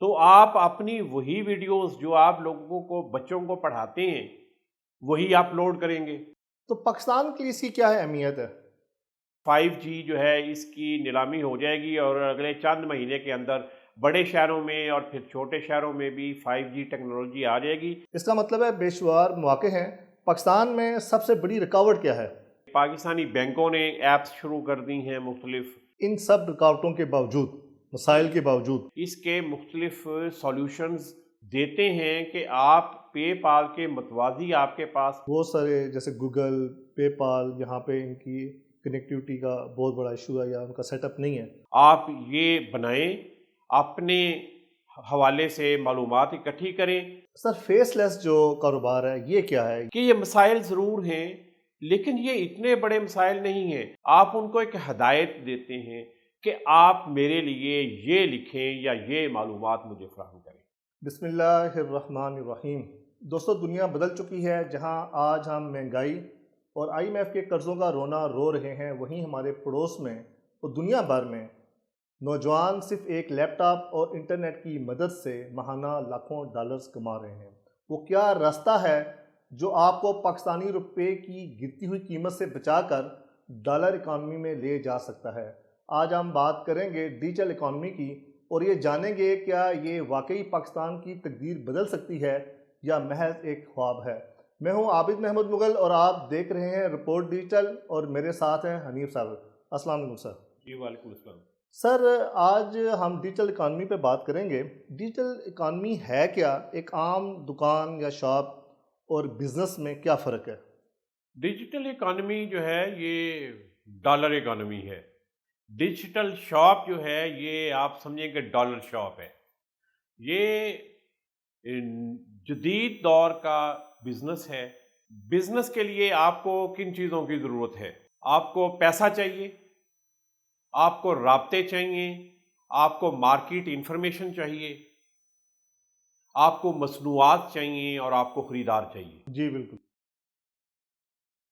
تو آپ اپنی وہی ویڈیوز جو آپ لوگوں کو بچوں کو پڑھاتے ہیں وہی اپلوڈ کریں گے۔ تو پاکستان کے لیے اس کی کیا اہمیت ہے؟ 5G جو ہے اس کی نیلامی ہو جائے گی اور اگلے چند مہینے کے اندر بڑے شہروں میں اور پھر چھوٹے شہروں میں بھی 5G ٹیکنالوجی آ جائے گی۔ اس کا مطلب ہے بے شمار مواقع ہیں۔ پاکستان میں سب سے بڑی رکاوٹ کیا ہے؟ پاکستانی بینکوں نے ایپس شروع کر دی ہیں مختلف، ان سب رکاوٹوں کے باوجود، مسائل کے باوجود اس کے مختلف سولوشنز دیتے ہیں کہ آپ پے پال کے متوازی آپ کے پاس بہت سارے جیسے گوگل، پے پال، یہاں پہ ان کی کنیکٹیوٹی کا بہت بڑا ایشو ہے یا ان کا سیٹ اپ نہیں ہے۔ آپ یہ بنائیں، اپنے حوالے سے معلومات اکٹھی کریں سر فیس لیس جو کاروبار ہے یہ کیا ہے؟ کہ یہ مسائل ضرور ہیں لیکن یہ اتنے بڑے مسائل نہیں ہیں۔ آپ ان کو ایک ہدایت دیتے ہیں کہ آپ میرے لیے یہ لکھیں یا یہ معلومات مجھے فراہم کریں۔ بسم اللہ الرحمن الرحیم۔ دوستو دنیا بدل چکی ہے، جہاں آج ہم مہنگائی اور IMF کے قرضوں کا رونا رو رہے ہیں، وہیں ہمارے پڑوس میں اور دنیا بھر میں نوجوان صرف ایک لیپ ٹاپ اور انٹرنیٹ کی مدد سے ماہانہ لاکھوں ڈالرز کما رہے ہیں۔ وہ کیا راستہ ہے جو آپ کو پاکستانی روپے کی گرتی ہوئی قیمت سے بچا کر ڈالر اکانومی میں لے جا سکتا ہے؟ آج ہم بات کریں گے ڈیجیٹل اکانومی کی اور یہ جانیں گے کیا یہ واقعی پاکستان کی تقدیر بدل سکتی ہے یا محض ایک خواب ہے۔ میں ہوں عابد محمود مغل اور آپ دیکھ رہے ہیں رپورٹ ڈیجیٹل، اور میرے ساتھ ہیں حنیف صاحب۔ السلام علیکم سر۔ جی وعلیکم السلام۔ سر آج ہم ڈیجیٹل اکانومی پہ بات کریں گے۔ ڈیجیٹل اکانومی ہے کیا؟ ایک عام دکان یا شاپ اور بزنس میں کیا فرق ہے؟ ڈیجیٹل اکانومی جو ہے یہ ڈالر اکانومی ہے، ڈیجیٹل شاپ جو ہے یہ آپ سمجھیں کہ ڈالر شاپ ہے۔ یہ جدید دور کا بزنس ہے۔ بزنس کے لیے آپ کو کن چیزوں کی ضرورت ہے؟ آپ کو پیسہ چاہیے، آپ کو رابطے چاہیے، آپ کو مارکیٹ انفارمیشن چاہیے، آپ کو مصنوعات چاہیے اور آپ کو خریدار چاہیے۔ جی بالکل۔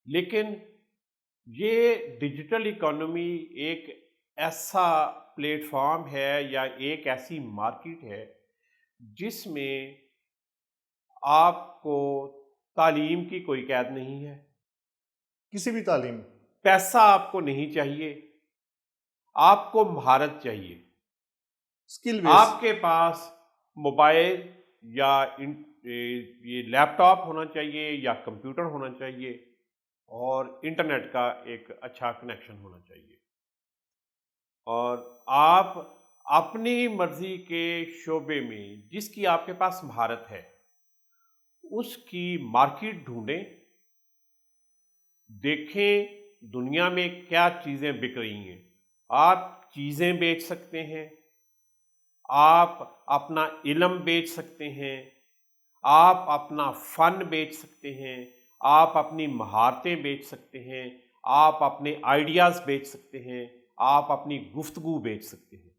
لیکن یہ ڈیجیٹل اکانومی ایک ایسا پلیٹ فارم ہے یا ایک ایسی مارکیٹ ہے جس میں آپ کو تعلیم کی کوئی قید نہیں ہے، کسی بھی تعلیم، پیسہ آپ کو نہیں چاہیے، آپ کو مہارت چاہیے۔ اسکل بیس، آپ کے پاس موبائل یا یہ لیپ ٹاپ ہونا چاہیے یا کمپیوٹر ہونا چاہیے اور انٹرنیٹ کا ایک اچھا کنیکشن ہونا چاہیے، اور آپ اپنی مرضی کے شعبے میں جس کی آپ کے پاس مہارت ہے اس کی مارکیٹ ڈھونڈیں، دیکھیں دنیا میں کیا چیزیں بک رہی ہیں۔ آپ چیزیں بیچ سکتے ہیں، آپ اپنا علم بیچ سکتے ہیں، آپ اپنا فن بیچ سکتے ہیں، آپ اپنی مہارتیں بیچ سکتے ہیں، آپ اپنے آئیڈیاز بیچ سکتے ہیں، آپ اپنی گفتگو بیچ سکتے ہیں۔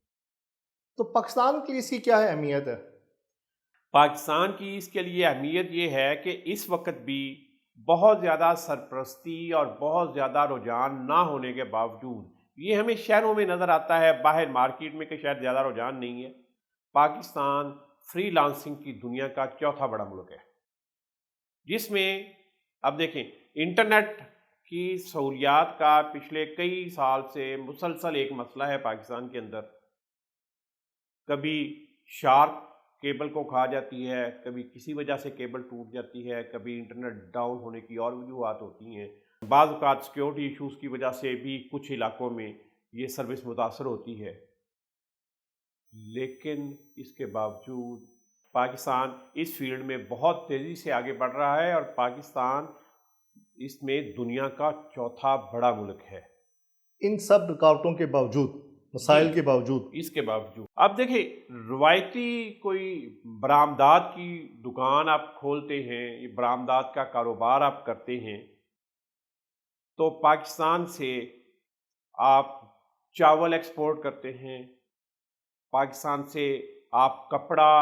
تو پاکستان کے لیے اس کی کیا اہمیت ہے؟ پاکستان کی اس کے لیے اہمیت یہ ہے کہ اس وقت بھی بہت زیادہ سرپرستی اور بہت زیادہ رجحان نہ ہونے کے باوجود یہ ہمیں شہروں میں نظر آتا ہے، باہر مارکیٹ میں کہ شاید زیادہ رجحان نہیں ہے۔ پاکستان فری لانسنگ کی دنیا کا چوتھا بڑا ملک ہے، جس میں اب دیکھیں انٹرنیٹ کی سہولیات کا پچھلے کئی سال سے مسلسل ایک مسئلہ ہے پاکستان کے اندر۔ کبھی شارک کیبل کو کھا جاتی ہے، کبھی کسی وجہ سے کیبل ٹوٹ جاتی ہے، کبھی انٹرنیٹ ڈاؤن ہونے کی اور وجوہات ہوتی ہیں، بعض اوقات سیکیورٹی ایشوز کی وجہ سے بھی کچھ علاقوں میں یہ سروس متاثر ہوتی ہے۔ لیکن اس کے باوجود پاکستان اس فیلڈ میں بہت تیزی سے آگے بڑھ رہا ہے اور پاکستان اس میں دنیا کا چوتھا بڑا ملک ہے۔ ان سب رکاوٹوں کے باوجود، مسائل کے باوجود، اس کے باوجود اب دیکھیں روایتی کوئی برآمدات کی دکان آپ کھولتے ہیں، برآمدات کا کاروبار آپ کرتے ہیں تو پاکستان سے آپ چاول ایکسپورٹ کرتے ہیں، پاکستان سے آپ کپڑا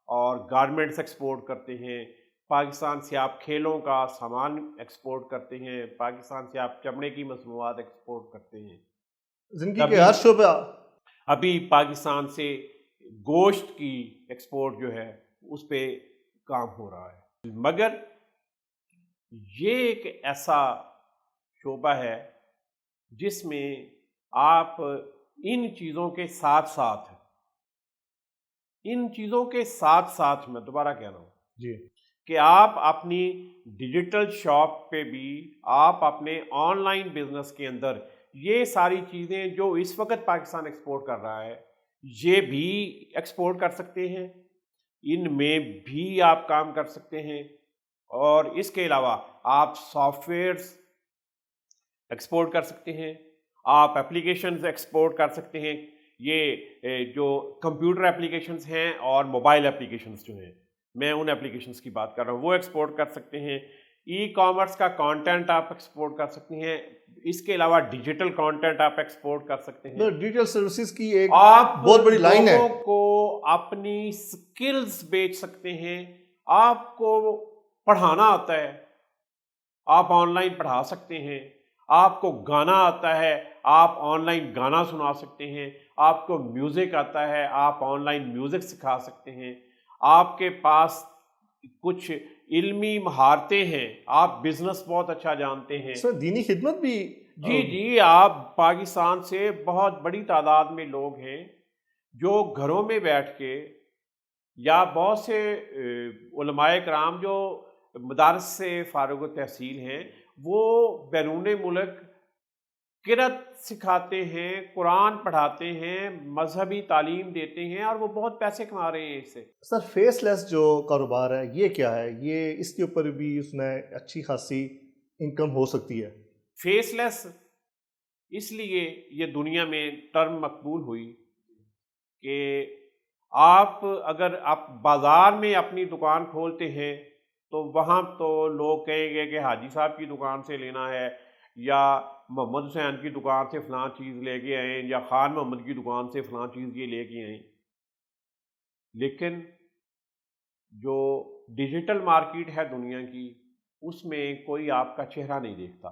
اور گارمنٹس ایکسپورٹ کرتے ہیں، پاکستان سے آپ کھیلوں کا سامان ایکسپورٹ کرتے ہیں، پاکستان سے آپ چمڑے کی مصنوعات ایکسپورٹ کرتے ہیں۔ زندگی کے ہر شعبہ۔ ابھی پاکستان سے گوشت کی ایکسپورٹ جو ہے اس پہ کام ہو رہا ہے، مگر یہ ایک ایسا شعبہ ہے جس میں آپ ان چیزوں کے ساتھ ساتھ میں دوبارہ کہہ رہا ہوں جی کہ آپ اپنی ڈیجیٹل شاپ پہ بھی، آپ اپنے آن لائن بزنس کے اندر یہ ساری چیزیں جو اس وقت پاکستان ایکسپورٹ کر رہا ہے یہ بھی ایکسپورٹ کر سکتے ہیں، ان میں بھی آپ کام کر سکتے ہیں، اور اس کے علاوہ آپ سافٹ ویئرز ایکسپورٹ کر سکتے ہیں، آپ اپلیکیشنز ایکسپورٹ کر سکتے ہیں، یہ جو کمپیوٹر اپلیکیشنز ہیں اور موبائل اپلیکیشنز جو ہیں، میں ان اپلیکیشنز کی بات کر رہا ہوں، وہ ایکسپورٹ کر سکتے ہیں، ای کامرس کا کانٹینٹ آپ ایکسپورٹ کر سکتے ہیں، اس کے علاوہ ڈیجیٹل کانٹینٹ آپ ایکسپورٹ کر سکتے ہیں، ڈیجیٹل سروسز کی ایک آپ بہت بڑی لائن ہے۔ لوگوں کو اپنی سکلز بیچ سکتے ہیں، آپ کو پڑھانا آتا ہے آپ آن لائن پڑھا سکتے ہیں، آپ کو گانا آتا ہے آپ آن لائن گانا سنا سکتے ہیں، آپ کو میوزک آتا ہے آپ آن لائن میوزک سکھا سکتے ہیں، آپ کے پاس کچھ علمی مہارتیں ہیں، آپ بزنس بہت اچھا جانتے ہیں، اس میں دینی خدمت بھی جی آپ پاکستان سے بہت بڑی تعداد میں لوگ ہیں جو گھروں میں بیٹھ کے، یا بہت سے علماء کرام جو مدارس سے فارغ التحصیل ہیں وہ بیرون ملک قرأت سکھاتے ہیں، قرآن پڑھاتے ہیں، مذہبی تعلیم دیتے ہیں، اور وہ بہت پیسے کما رہے ہیں اس سے۔ سر فیس لیس جو کاروبار ہے یہ کیا ہے؟ یہ اس کے اوپر بھی اس میں اچھی خاصی انکم ہو سکتی ہے؟ فیس لیس اس لیے یہ دنیا میں ٹرم مقبول ہوئی کہ اگر آپ بازار میں اپنی دکان کھولتے ہیں تو وہاں تو لوگ کہیں گے کہ حاجی صاحب کی دکان سے لینا ہے، یا محمد حسین کی دکان سے فلاں چیز لے کے آئیں، یا خان محمد کی دکان سے فلاں چیز یہ لے کے آئیں، لیکن جو ڈیجیٹل مارکیٹ ہے دنیا کی اس میں کوئی آپ کا چہرہ نہیں دیکھتا،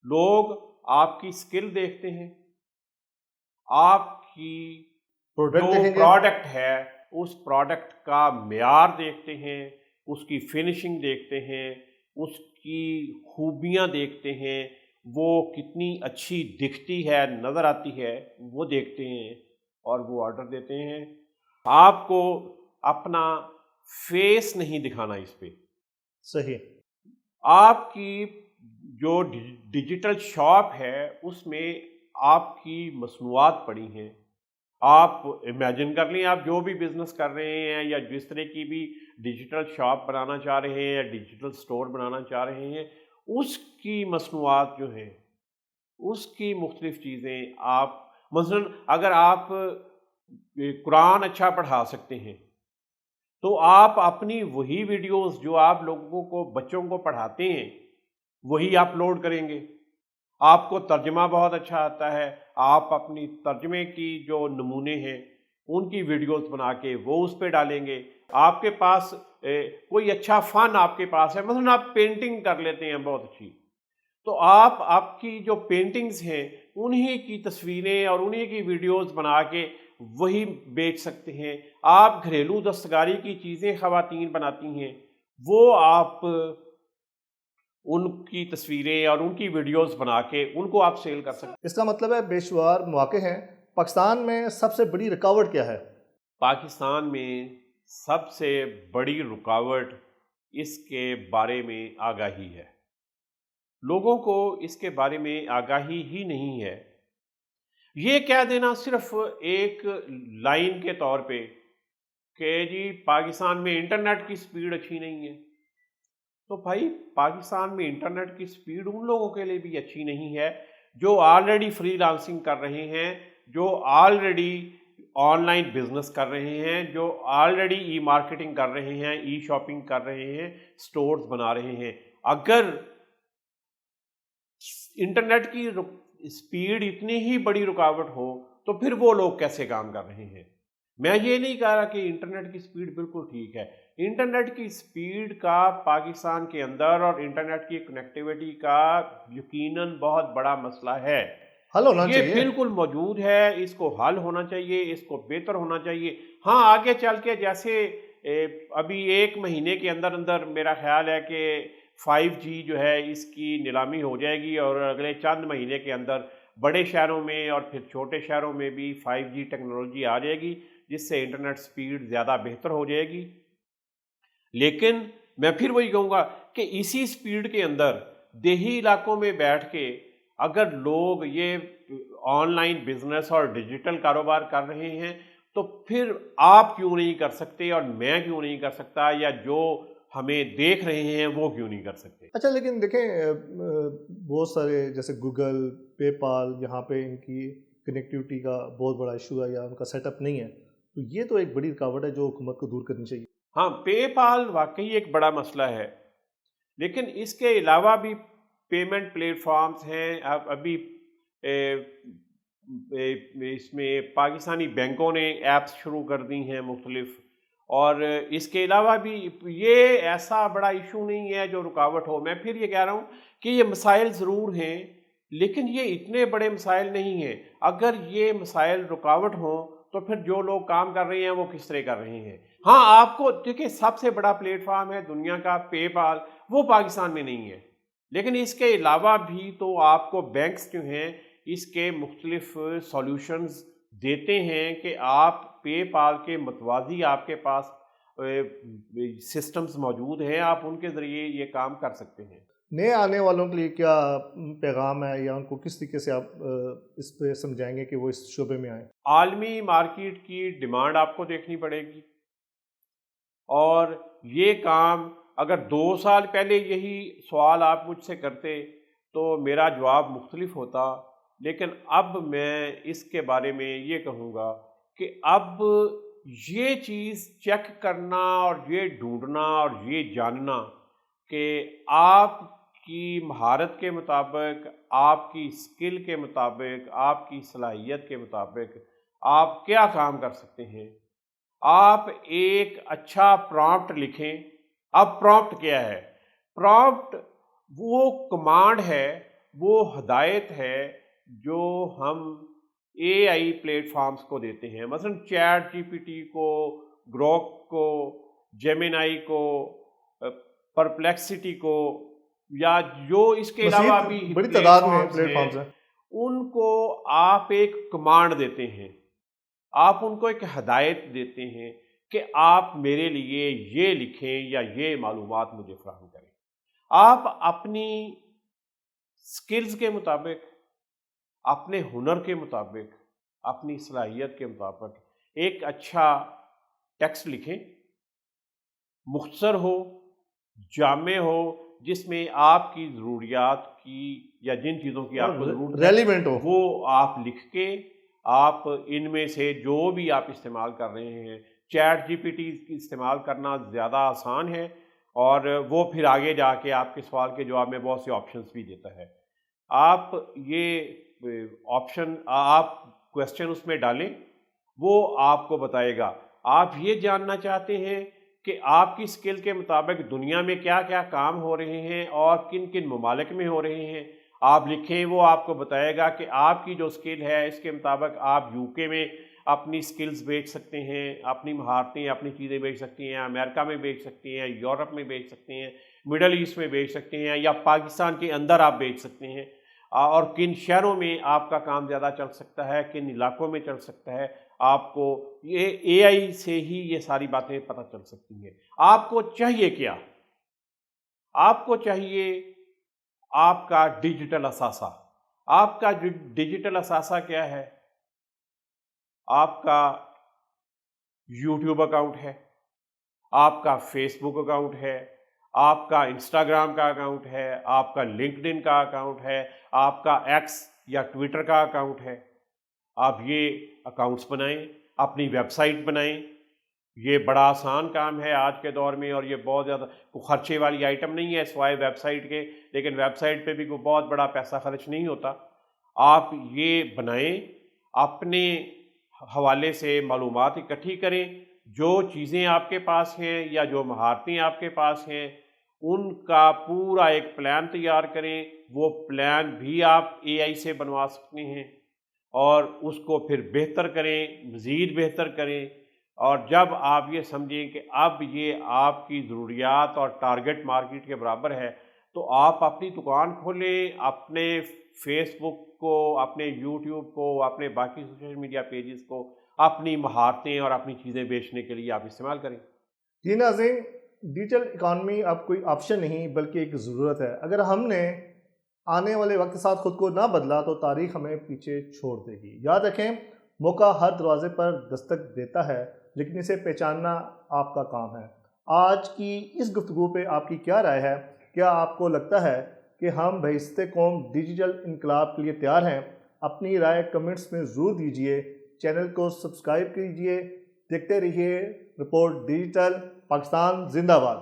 لوگ آپ کی سکل دیکھتے ہیں، آپ کی پروڈکٹ جو دیکھیں گے؟ پروڈکٹ ہے اس پروڈکٹ کا معیار دیکھتے ہیں، اس کی فنشنگ دیکھتے ہیں، اس کی خوبیاں دیکھتے ہیں، وہ کتنی اچھی دکھتی ہے، نظر آتی ہے، وہ دیکھتے ہیں اور وہ آرڈر دیتے ہیں۔ آپ کو اپنا فیس نہیں دکھانا اس پہ، صحیح۔ آپ کی جو ڈیجیٹل شاپ ہے اس میں آپ کی مصنوعات پڑی ہیں، آپ امیجن کر لیں آپ جو بھی بزنس کر رہے ہیں یا جس طرح کی بھی ڈیجیٹل شاپ بنانا چاہ رہے ہیں یا ڈیجیٹل سٹور بنانا چاہ رہے ہیں، اس کی مصنوعات جو ہیں، اس کی مختلف چیزیں آپ مثلا اگر آپ قرآن اچھا پڑھا سکتے ہیں تو آپ اپنی وہی ویڈیوز جو آپ لوگوں کو بچوں کو پڑھاتے ہیں وہی اپلوڈ کریں گے۔ آپ کو ترجمہ بہت اچھا آتا ہے، آپ اپنی ترجمے کی جو نمونے ہیں ان کی ویڈیوز بنا کے وہ اس پہ ڈالیں گے۔ آپ کے پاس کوئی اچھا فن آپ کے پاس ہے، مثلا آپ پینٹنگ کر لیتے ہیں بہت اچھی، تو آپ کی جو پینٹنگز ہیں انہی کی تصویریں اور انہی کی ویڈیوز بنا کے وہی بیچ سکتے ہیں۔ آپ گھریلو دستکاری کی چیزیں خواتین بناتی ہیں، وہ آپ ان کی تصویریں اور ان کی ویڈیوز بنا کے ان کو آپ سیل کر سکتے ہیں۔ اس کا مطلب ہے بے شمار مواقع ہیں۔ پاکستان میں سب سے بڑی رکاوٹ کیا ہے؟ پاکستان میں سب سے بڑی رکاوٹ اس کے بارے میں آگاہی ہے، لوگوں کو اس کے بارے میں آگاہی ہی نہیں ہے۔ یہ کہہ دینا صرف ایک لائن کے طور پہ کہ جی پاکستان میں انٹرنیٹ کی سپیڈ اچھی نہیں ہے، تو بھائی پاکستان میں انٹرنیٹ کی سپیڈ ان لوگوں کے لیے بھی اچھی نہیں ہے جو آلریڈی فری لانسنگ کر رہے ہیں، جو آلریڈی آن لائن بزنس کر رہے ہیں، جو آلریڈی ای مارکیٹنگ کر رہے ہیں، ای شاپنگ کر رہے ہیں، سٹورز بنا رہے ہیں۔ اگر انٹرنیٹ کی سپیڈ اتنی ہی بڑی رکاوٹ ہو تو پھر وہ لوگ کیسے کام کر رہے ہیں؟ میں یہ نہیں کہہ رہا کہ انٹرنیٹ کی سپیڈ بالکل ٹھیک ہے، انٹرنیٹ کی سپیڈ کا پاکستان کے اندر اور انٹرنیٹ کی کنیکٹیوٹی کا یقیناً بہت بڑا مسئلہ ہے، حل ہونا یہ چاہیے۔ بالکل موجود ہے، اس کو حل ہونا چاہیے، اس کو بہتر ہونا چاہیے۔ ہاں آگے چل کے جیسے ابھی 1 مہینے کے اندر اندر میرا خیال ہے کہ 5G جو ہے اس کی نیلامی ہو جائے گی، اور اگلے چند مہینے کے اندر بڑے شہروں میں اور پھر چھوٹے شہروں میں بھی 5G ٹیکنالوجی آ جائے گی، جس سے انٹرنیٹ سپیڈ زیادہ بہتر ہو جائے گی۔ لیکن میں پھر وہی کہوں گا کہ اسی سپیڈ کے اندر دیہی علاقوں میں بیٹھ کے اگر لوگ یہ آن لائن بزنس اور ڈیجیٹل کاروبار کر رہے ہیں تو پھر آپ کیوں نہیں کر سکتے، اور میں کیوں نہیں کر سکتا، یا جو ہمیں دیکھ رہے ہیں وہ کیوں نہیں کر سکتے؟ اچھا لیکن دیکھیں بہت سارے جیسے گوگل، پے پال، یہاں پہ ان کی کنیکٹیوٹی کا بہت بڑا ایشو ہے یا ان کا سیٹ اپ نہیں ہے، تو یہ تو ایک بڑی رکاوٹ ہے جو حکومت کو دور کرنی چاہیے۔ ہاں، پے پال واقعی ایک بڑا مسئلہ ہے، لیکن اس کے علاوہ بھی پیمنٹ پلیٹ فارمز ہیں۔ ابھی اس میں پاکستانی بینکوں نے ایپس شروع کر دی ہیں مختلف، اور اس کے علاوہ بھی یہ ایسا بڑا ایشو نہیں ہے جو رکاوٹ ہو۔ میں پھر یہ کہہ رہا ہوں کہ یہ مسائل ضرور ہیں، لیکن یہ اتنے بڑے مسائل نہیں ہیں۔ اگر یہ مسائل رکاوٹ ہوں تو پھر جو لوگ کام کر رہے ہیں وہ کس طرح کر رہے ہیں؟ ہاں آپ کو دیکھیں، سب سے بڑا پلیٹ فارم ہے دنیا کا پے پال، وہ پاکستان میں نہیں ہے، لیکن اس کے علاوہ بھی تو آپ کو بینکس جو ہیں اس کے مختلف سولوشنز دیتے ہیں کہ آپ پے پال کے متوازی آپ کے پاس سسٹمز موجود ہیں، آپ ان کے ذریعے یہ کام کر سکتے ہیں۔ نئے آنے والوں کے لیے کیا پیغام ہے، یا ان کو کس طریقے سے آپ اس پہ سمجھائیں گے کہ وہ اس شعبے میں آئیں؟ عالمی مارکیٹ کی ڈیمانڈ آپ کو دیکھنی پڑے گی، اور یہ کام اگر 2 سال پہلے یہی سوال آپ مجھ سے کرتے تو میرا جواب مختلف ہوتا، لیکن اب میں اس کے بارے میں یہ کہوں گا کہ اب یہ چیز چیک کرنا اور یہ ڈھونڈنا اور یہ جاننا کہ آپ کی مہارت کے مطابق، آپ کی اسکل کے مطابق، آپ کی صلاحیت کے مطابق آپ کیا کام کر سکتے ہیں۔ آپ ایک اچھا پرامپٹ لکھیں۔ اب پرامپٹ کیا ہے؟ پرامپٹ وہ کمانڈ ہے، وہ ہدایت ہے جو ہم اے آئی پلیٹ فارمز کو دیتے ہیں، مثلا چیٹ جی پی ٹی کو، گروک کو، جیمینائی کو، پرپلیکسٹی کو، یا جو اس کے علاوہ بھی مزید بڑی پلیٹ تعداد میں فارمز پلیٹ ہیں، فارمز ہیں۔ ان کو آپ ایک کمانڈ دیتے ہیں، آپ ان کو ایک ہدایت دیتے ہیں کہ آپ میرے لیے یہ لکھیں یا یہ معلومات مجھے فراہم کریں۔ آپ اپنی سکلز کے مطابق، اپنے ہنر کے مطابق، اپنی صلاحیت کے مطابق ایک اچھا ٹیکسٹ لکھیں، مختصر ہو، جامع ہو، جس میں آپ کی ضروریات کی یا جن چیزوں کی آپ کو ضرورت ہے ریلیونٹ ہو۔ وہ آپ لکھ کے آپ ان میں سے جو بھی آپ استعمال کر رہے ہیں، چیٹ جی پی ٹی کی استعمال کرنا زیادہ آسان ہے، اور وہ پھر آگے جا کے آپ کے سوال کے جواب میں بہت سے آپشنز بھی دیتا ہے۔ آپ یہ آپشن، آپ کویسچن اس میں ڈالیں، وہ آپ کو بتائے گا۔ آپ یہ جاننا چاہتے ہیں کہ آپ کی سکل کے مطابق دنیا میں کیا کیا کام ہو رہے ہیں اور کن کن ممالک میں ہو رہے ہیں، آپ لکھیں، وہ آپ کو بتائے گا کہ آپ کی جو سکل ہے اس کے مطابق آپ یو کے میں اپنی سکلز بیچ سکتے ہیں، اپنی مہارتیں، اپنی چیزیں بیچ سکتی ہیں، امریکہ میں بیچ سکتے ہیں، یورپ میں بیچ سکتے ہیں، مڈل ایسٹ میں بیچ سکتے ہیں، یا پاکستان کے اندر آپ بیچ سکتے ہیں، اور کن شہروں میں آپ کا کام زیادہ چل سکتا ہے، کن علاقوں میں چل سکتا ہے۔ آپ کو یہ اے آئی سے ہی یہ ساری باتیں پتہ چل سکتی ہیں۔ آپ کو چاہیے کیا؟ آپ کو چاہیے آپ کا ڈیجیٹل اثاثہ۔ آپ کا ڈیجیٹل اثاثہ کیا ہے؟ آپ کا یوٹیوب اکاؤنٹ ہے، آپ کا فیس بک اکاؤنٹ ہے، آپ کا انسٹاگرام کا اکاؤنٹ ہے، آپ کا لنکڈ ان کا اکاؤنٹ ہے، آپ کا ایکس یا ٹویٹر کا اکاؤنٹ ہے۔ آپ یہ اکاؤنٹس بنائیں، اپنی ویب سائٹ بنائیں۔ یہ بڑا آسان کام ہے آج کے دور میں، اور یہ بہت زیادہ خرچے والی آئٹم نہیں ہے سوائے ویب سائٹ کے، لیکن ویب سائٹ پہ بھی کوئی بہت بڑا پیسہ خرچ نہیں ہوتا۔ آپ یہ بنائیں، اپنے حوالے سے معلومات اکٹھی کریں، جو چیزیں آپ کے پاس ہیں یا جو مہارتیں آپ کے پاس ہیں ان کا پورا ایک پلان تیار کریں، وہ پلان بھی آپ اے آئی سے بنوا سکتے ہیں اور اس کو پھر بہتر کریں، مزید بہتر کریں، اور جب آپ یہ سمجھیں کہ اب یہ آپ کی ضروریات اور ٹارگٹ مارکیٹ کے برابر ہے تو آپ اپنی دکان کھولیں، اپنے فیس بک کو، اپنے یوٹیوب کو، اپنے باقی سوشل میڈیا پیجز کو اپنی مہارتیں اور اپنی چیزیں بیچنے کے لیے آپ استعمال کریں۔ جی ناظرین، ڈیجیٹل اکانومی اب کوئی آپشن نہیں بلکہ ایک ضرورت ہے۔ اگر ہم نے آنے والے وقت کے ساتھ خود کو نہ بدلا تو تاریخ ہمیں پیچھے چھوڑ دے گی۔ یاد رکھیں، موقع ہر دروازے پر دستک دیتا ہے لیکن اسے پہچاننا آپ کا کام ہے۔ آج کی اس گفتگو پہ آپ کی کیا رائے ہے؟ کیا آپ کو لگتا ہے کہ ہم بہشت قوم ڈیجیٹل انقلاب کے لیے تیار ہیں؟ اپنی رائے کمنٹس میں ضرور دیجیے۔ چینل کو سبسکرائب کیجیے۔ دیکھتے رہیے رپورٹ ڈیجیٹل۔ پاکستان زندہ باد۔